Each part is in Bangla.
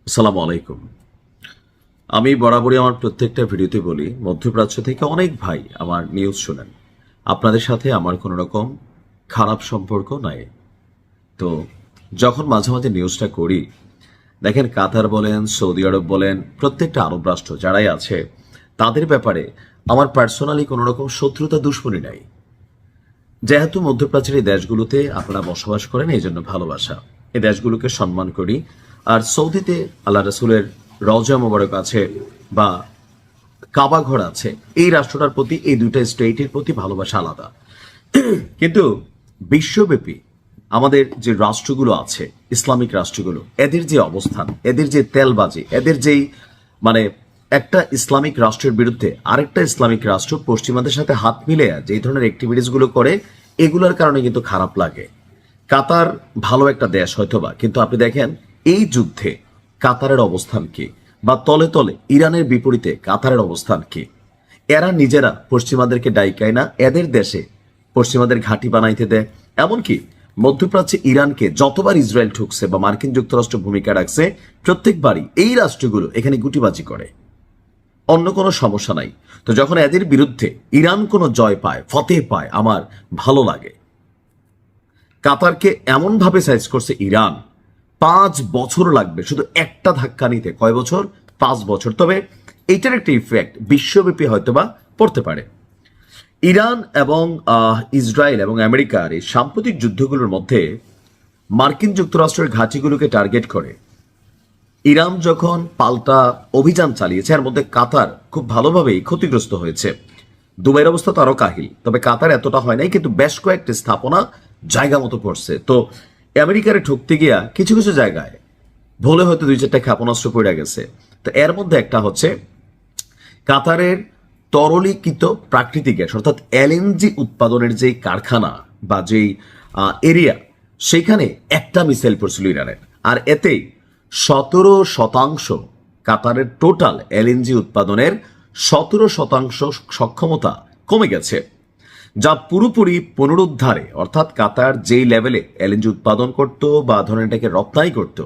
আসসালামু আলাইকুম। আমি বরাবরই আমার প্রত্যেকটা ভিডিওতে বলি, মধ্যপ্রাচ্য থেকে অনেক ভাই আমার নিউজ শোনেন। আপনাদের সাথে আমার কোনো রকম খারাপ সম্পর্ক নাই। তো যখন মাঝে মাঝে নিউজটা করি, দেখেন কাতার বলেন, সৌদি আরব বলেন, প্রত্যেকটা আরব রাষ্ট্র যারাই আছে তাদের ব্যাপারে আমার পার্সোনালি কোনো রকম শত্রুতা দুশ্মনী নাই। যেহেতু মধ্যপ্রাচ্যের এই দেশগুলোতে আপনারা বসবাস করেন, এই জন্য ভালোবাসা, এই দেশগুলোকে সম্মান করি। আর সৌদিতে আল্লাহ রসুলের রওজা মোবারক আছে বা কাবা ঘর আছে, এই রাষ্ট্রটার প্রতি, এই দুইটা স্টেটের প্রতি ভালোবাসা আলাদা। কিন্তু বিশ্বব্যাপী আমাদের যে রাষ্ট্রগুলো আছে, ইসলামিক রাষ্ট্রগুলো, এদের যে অবস্থান, এদের যে তেলবাজি, এদের যেই মানে একটা ইসলামিক রাষ্ট্রের বিরুদ্ধে আরেকটা ইসলামিক রাষ্ট্র পশ্চিমাদের সাথে হাত মিলিয়ে যে ধরনের অ্যাক্টিভিটিস গুলো করে, এগুলোর কারণে কিন্তু খারাপ লাগে। কাতার ভালো একটা দেশ হয়তোবা, কিন্তু আপনি দেখেন এই যুদ্ধে কাতারের অবস্থান কি, বা তলে তলে ইরানের বিপরীতে কাতারের অবস্থান কি। এরা নিজেরা পশ্চিমাদেরকে ডাইকায় না, এদের দেশে পশ্চিমাদের ঘাঁটি বানাইতে দেয়। এমনকি মধ্যপ্রাচ্যে ইরানকে যতবার ইসরায়েল ঠুকছে বা মার্কিন যুক্তরাষ্ট্র ভূমিকা রাখছে, প্রত্যেকবারই এই রাষ্ট্রগুলো এখানে গুটিবাজি করে, অন্য কোনো সমস্যা নাই। তো যখন এদের বিরুদ্ধে ইরান কোনো জয় পায়, ফতেহ পায়, আমার ভালো লাগে। কাতারকে এমন ভাবে সাইজ করছে ইরান, 5 বছর লাগবে শুধু একটা ধাক্কা নিতে। কয় বছর? 5 বছর। তবে এইটার একটা ইফেক্ট বিশ্বব্যাপী হয়তোবা পড়তে পারে। ইরান এবং ইসরায়েল এবং আমেরিকার এই সাম্প্রতিক যুদ্ধগুলোর মধ্যে মার্কিন যুক্তরাষ্ট্রের ঘাঁটিগুলোকে টার্গেট করে ইরান যখন পাল্টা অভিযান চালিয়েছে, এর মধ্যে কাতার খুব ভালোভাবেই ক্ষতিগ্রস্ত হয়েছে। দুবাইয়ের অবস্থা তো আরো কাহিল, তবে কাতার এতটা হয় নাই, কিন্তু বেশ কয়েকটি স্থাপনা জায়গা মতো পড়ছে। তো আমেরিকারে ঠকতে গিয়া কিছু কিছু জায়গায় ভুলে হয়তো 2-4টা ক্ষেপণাস্ত্র পড়ে গেছে। তো এর মধ্যে একটা হচ্ছে কাতারের তরলীকৃত প্রাকৃতিক গ্যাস অর্থাৎ এলএনজি উৎপাদনের যে কারখানা বা যেই এরিয়া, সেখানে একটা মিসাইল পড়ছিল ইরানের। আর এতেই 17% কাতারের টোটাল এলএনজি উৎপাদনের 17% সক্ষমতা কমে গেছে, যা পুরোপুরি পুনরুদ্ধারে, অর্থাৎ কাতার যেই লেভেলে এলএনজি উৎপাদন করত বা ধরেন এটাকে রপ্তানি করত,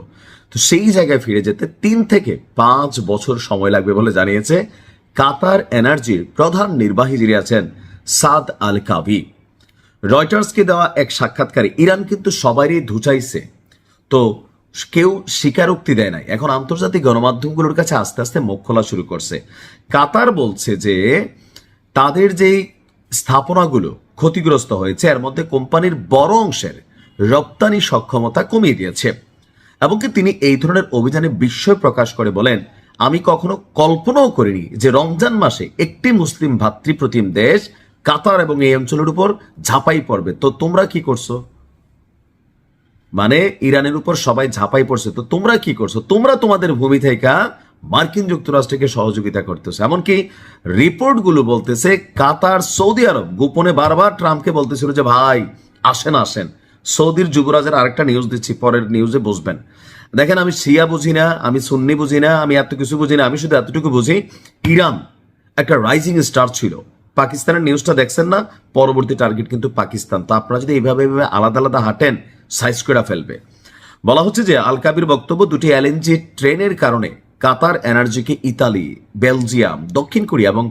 তো সেই জায়গায় ফিরে যেতে 3 থেকে 5 বছর সময় লাগবে বলে জানিয়েছে কাতার এনার্জির প্রধান নির্বাহী যিনি আছেন সাদ আল কাবি। রয়টার্সকে দেওয়া এক সাক্ষাৎকারে ইরান কিন্তু সবারই ধুচাইছে, তো কেউ স্বীকারোক্তি দেয় নাই। এখন আন্তর্জাতিক গণমাধ্যমগুলোর কাছে আস্তে আস্তে মুখ খোলা শুরু করছে। কাতার বলছে যে তাদের যেই স্থাপনাগুলো ক্ষতিগ্রস্ত হয়েছে, এর মধ্যে কোম্পানির বড় অংশের রপ্তানি সক্ষমতা কমিয়ে দিয়েছে। এমনকি তিনি এই ধরনের অভিযানে বিস্ময় প্রকাশ করে বলেন, আমি কখনো কল্পনাও করিনি যে রমজান মাসে একটি মুসলিম ভাতৃপ্রতিম দেশ কাতার এবং এই অঞ্চলের উপর ঝাঁপাই পড়বে। তো তোমরা কি করছো? মানে ইরানের উপর সবাই ঝাঁপাই পড়ছে, তো তোমরা কি করছো? তোমরা তোমাদের ভূমি থেকে মার্কিন যুক্তরাষ্ট্রকে সহযোগিতা করতেছে। এমনকি রিপোর্টগুলো বলতেছে কাতার, সৌদি আরব গোপনে বারবার ট্রাম্পকে বলতেছিল যে ভাই আসেন আসেন। সৌদির যুবরাজের আরেকটা নিউজ দিচ্ছি, পরের নিউজে বুঝবেন। দেখেন, আমি শিয়া বুঝি না, আমি সুন্নি বুঝি না, আমি এত কিছু বুঝি না, আমি শুধু এতটুকু বুঝি, ইরান একটা রাইজিং স্টার ছিল। পাকিস্তানের নিউজটা দেখছেন না? পরবর্তী টার্গেট কিন্তু পাকিস্তান। তো আপনারা যদি এইভাবে আলাদা আলাদা হাঁটেন, সাইজ করে ফেলবে। বলা হচ্ছে যে আল কাবির বক্তব্য, দুটি এলএনজি ট্রেনের কারণে কাতার এনার্জিকে ইতালি, বেলজিয়াম, দক্ষিণ কোরিয়া এবং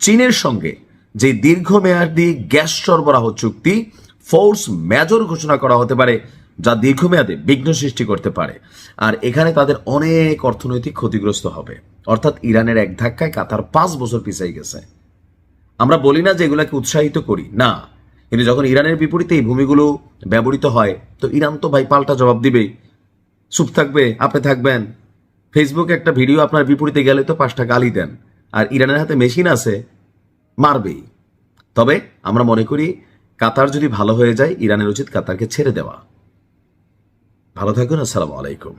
চীনের সঙ্গে যে দীর্ঘমেয়াদী গ্যাস সরবরাহ চুক্তি ফোর্স মেজর ঘোষণা করা হতে পারে, যা দীর্ঘমেয়াদে বিঘ্ন সৃষ্টি করতে পারে। আর এখানে তাদের অনেক অর্থনৈতিক ক্ষতিগ্রস্ত হবে। অর্থাৎ ইরানের এক ধাক্কায় কাতার 5 বছর পিছাই গেছে। আমরা বলি না যে এগুলাকে উৎসাহিত করি না, কিন্তু যখন ইরানের বিপরীতে এই ভূমিগুলো ব্যবহৃত হয়, তো ইরান তো ভাই পাল্টা জবাব দিবেই। চুপ থাকবে? আপনি থাকবেন? ফেসবুকে একটা ভিডিও আপনার বিপরীতে গেলে তো 5টা গালি দেন, আর ইরানের হাতে মেশিন আছে, মারবেই। তবে আমরা মনে করি কাতার যদি ভালো হয়ে যায়, ইরানের উচিত কাতারকে ছেড়ে দেওয়া। ভালো থাকুন। আসসালামু আলাইকুম।